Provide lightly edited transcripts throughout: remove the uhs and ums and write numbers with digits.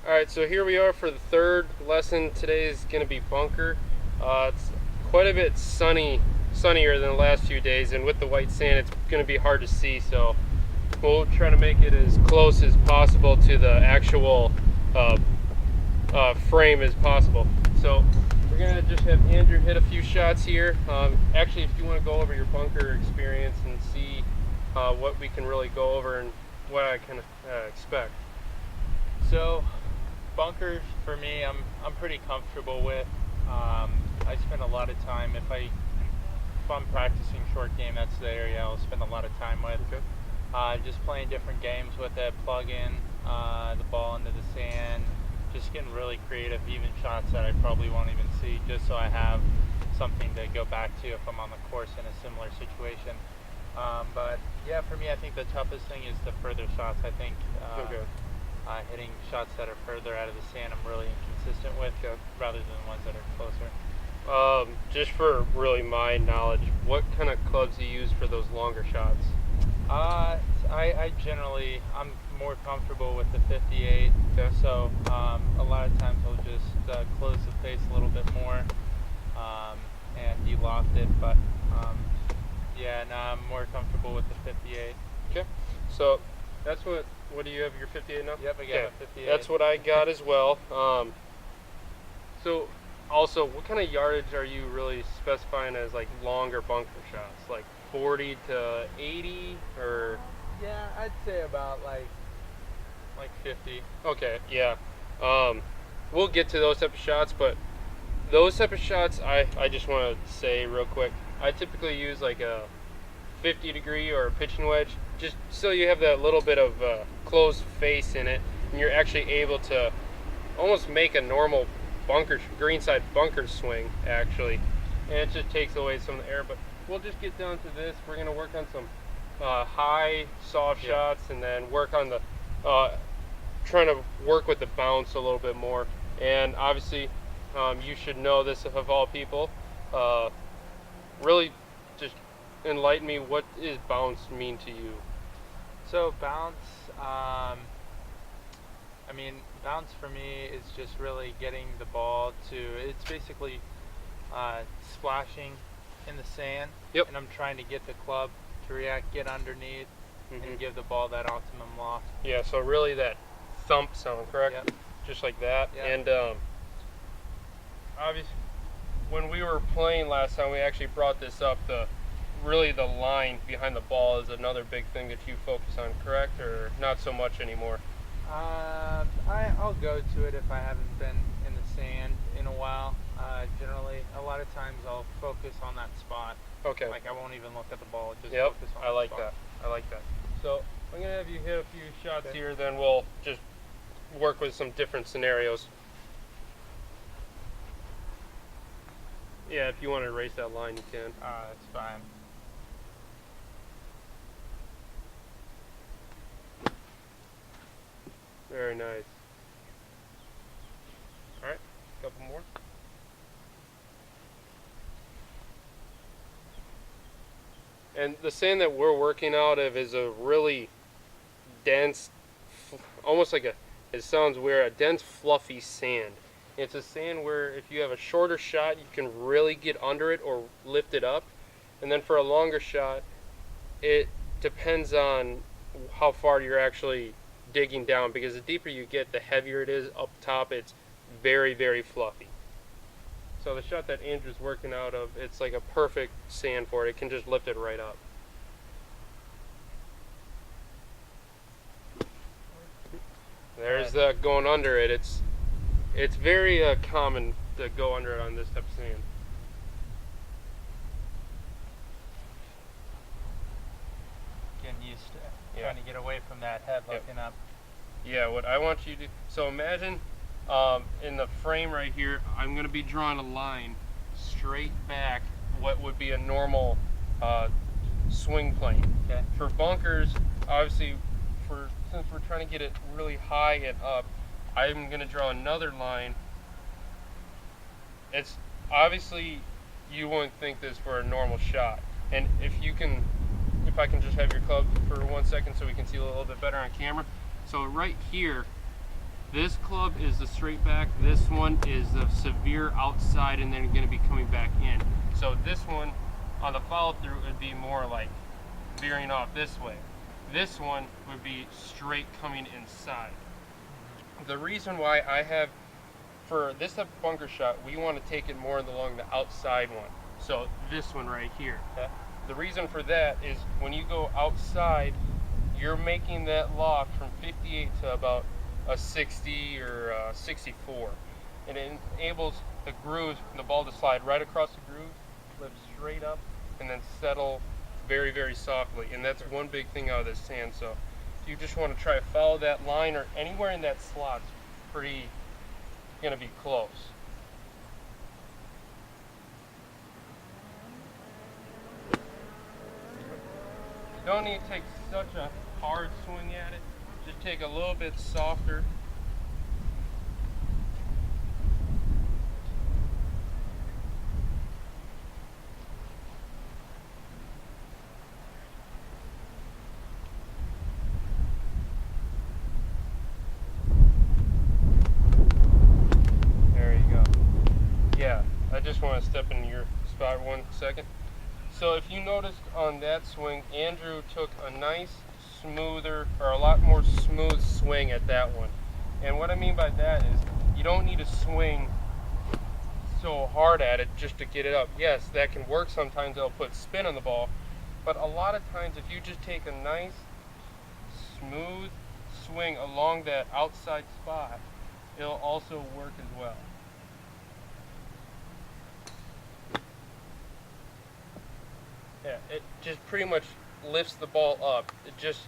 Alright, so here we are for the third lesson. Today is going to be bunker. It's quite a bit sunnier than the last few days, and with the white sand it's going to be hard to see, so we'll try to make it as close as possible to the actual frame as possible. So we're going to just have Andrew hit a few shots here. Actually, if you want to go over your bunker experience and see what we can really go over and what I can expect. So bunkers for me, I'm pretty comfortable with. I spend a lot of time if I'm practicing short game. That's the area I'll spend a lot of time with. Okay. Just playing different games with it, plugging the ball into the sand, just getting really creative, even shots that I probably won't even see, just so I have something to go back to if I'm on the course in a similar situation. But yeah, for me, I think the toughest thing is the further shots. I think hitting shots that are further out of the sand, I'm really inconsistent with, rather than the ones that are closer. Just for really my knowledge, what kind of clubs do you use for those longer shots? I'm more comfortable with the 58. Okay. So a lot of times I'll just close the face a little bit more and de-loft it. But yeah, now I'm more comfortable with the 58. Okay. So that's what do you have your 58 now? Yep, I got a 58. That's what I got as well. So also, what kind of yardage are you really specifying as like longer bunker shots? Like 40 to 80 or? Yeah, I'd say about like 50. Okay, yeah. We'll get to those type of shots, but those type of shots, I just want to say real quick, I typically use like a 50-degree or a pitching wedge, just so you have that little bit of closed face in it, and you're actually able to almost make a normal greenside bunker swing, actually, and it just takes away some of the air. But we'll just get down to this. We're going to work on some high, soft shots, and then work on the trying to work with the bounce a little bit more. And obviously, you should know this of all people. Really, just enlighten me. What does bounce mean to you? So bounce, bounce for me is just really getting the ball to. It's basically splashing in the sand. Yep. And I'm trying to get the club to react, get underneath, and give the ball that optimum loft. Yeah. So really, that thump sound, correct? Yep. Just like that. Yep. And obviously, when we were playing last time, we actually brought this up. Really the line behind the ball is another big thing that you focus on, correct? Or not so much anymore? I'll go to it if I haven't been in the sand in a while. Generally, a lot of times I'll focus on that spot. Okay. Like I won't even look at the ball, just Yep, focus on I like the spot. that. I like that. So I'm going to have you hit a few shots here, then we'll just work with some different scenarios. Yeah, if you want to erase that line, you can. That's fine. Very nice. Alright, a couple more. And the sand that we're working out of is a really dense, almost like it sounds weird, a dense fluffy sand. It's a sand where if you have a shorter shot, you can really get under it or lift it up. And then for a longer shot, it depends on how far you're actually digging down, because the deeper you get, the heavier it is up top. It's very, very fluffy. So the shot that Andrew's working out of, it's like a perfect sand for it. It can just lift it right up. There's the going under it. It's very common to go under it on this type of sand. Getting used to it. Trying to get away from that head looking up. Yeah, what I want you to, so imagine in the frame right here, I'm going to be drawing a line straight back what would be a normal swing plane. Okay. For bunkers, obviously, since we're trying to get it really high and up, I'm going to draw another line. It's obviously, you wouldn't think this for a normal shot. And if I can just have your club for 1 second so we can see a little bit better on camera. So right here, This club is the straight back. This one is the severe outside and then going to be coming back in. So this one on the follow through would be more like veering off this way. This one would be straight coming inside. The reason why I have, for this type of bunker shot, we want to take it more along the outside one. So this one right here. Okay. The reason for that is when you go outside, you're making that loft from 58 to about a 60 or a 64. And it enables the grooves, the ball to slide right across the grooves, lift straight up, and then settle very, very softly. And that's one big thing out of this sand. So if you just want to try to follow that line or anywhere in that slot's pretty going to be close. You don't need to take such a hard swing at it. Just take a little bit softer. There you go. Yeah, I just want to step in your spot 1 second. So if you noticed on that swing, Andrew took a nice smoother, or a lot more smooth swing at that one. And what I mean by that is you don't need to swing so hard at it just to get it up. Yes, that can work sometimes, it'll put spin on the ball, but a lot of times if you just take a nice smooth swing along that outside spot, it'll also work as well. Yeah, it just pretty much lifts the ball up. It just,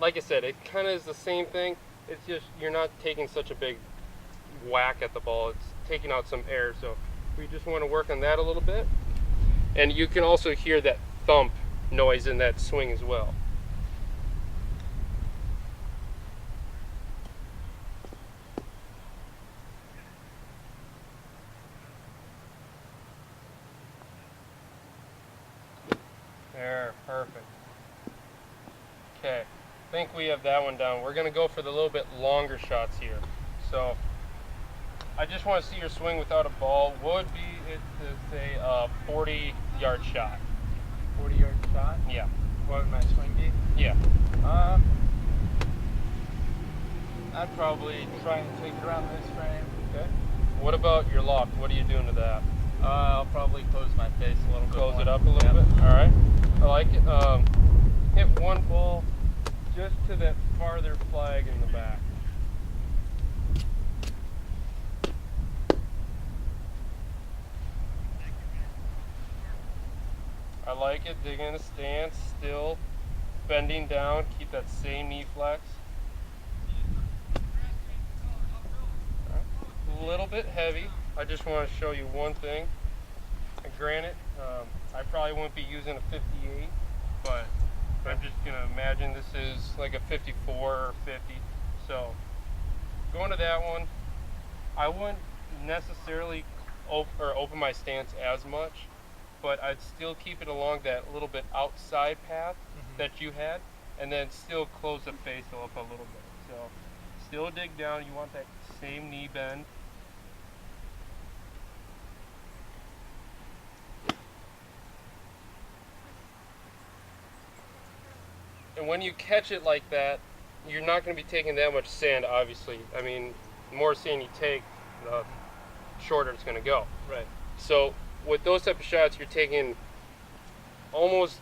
like I said, it kind of is the same thing. It's just you're not taking such a big whack at the ball. It's taking out some air. So we just want to work on that a little bit. And you can also hear that thump noise in that swing as well. There, perfect. Okay, I think we have that one down. We're gonna go for the little bit longer shots here. So I just want to see your swing without a ball. Would be it to say a 40-yard shot. 40-yard shot? Yeah. What would my swing be? Yeah. I'd probably try and take it around this frame. Okay. What about your loft? What are you doing to that? I'll probably close my face a little bit. Close more. it up a little bit. All right. I like it. Hit one ball just to that farther flag in the back. I like it. Dig in the stance, still bending down. Keep that same knee flex. Right. A little bit heavy. I just want to show you one thing. And granted, I probably won't be using a 58, but I'm just going to imagine this is like a 54 or 50. So going to that one, I wouldn't necessarily open my stance as much, but I'd still keep it along that little bit outside path that you had, and then still close the face up a little bit. So still dig down. You want that same knee bend. And when you catch it like that, you're not going to be taking that much sand, obviously. I mean, the more sand you take, the shorter it's going to go. Right. So with those type of shots, you're taking almost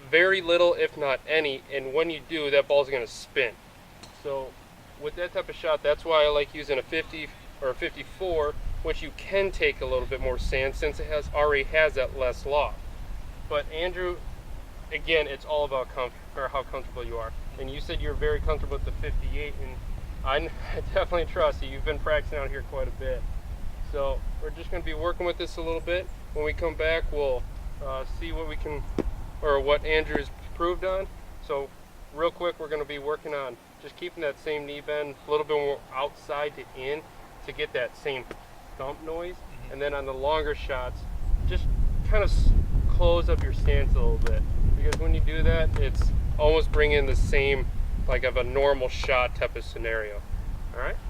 very little, if not any, and when you do, that ball's going to spin. So with that type of shot, that's why I like using a 50 or a 54, which you can take a little bit more sand since it already has that less loft. But Andrew, again, it's all about how comfortable you are. And you said you're very comfortable with the 58, and I definitely trust you. You've been practicing out here quite a bit. So we're just going to be working with this a little bit. When we come back, we'll see what we can, or what Andrew has improved on. So real quick, we're going to be working on just keeping that same knee bend a little bit more outside to in to get that same thump noise. And then on the longer shots, just kind of close up your stance a little bit. Because when you do that, it's almost bringing the same, like of a normal shot type of scenario. All right.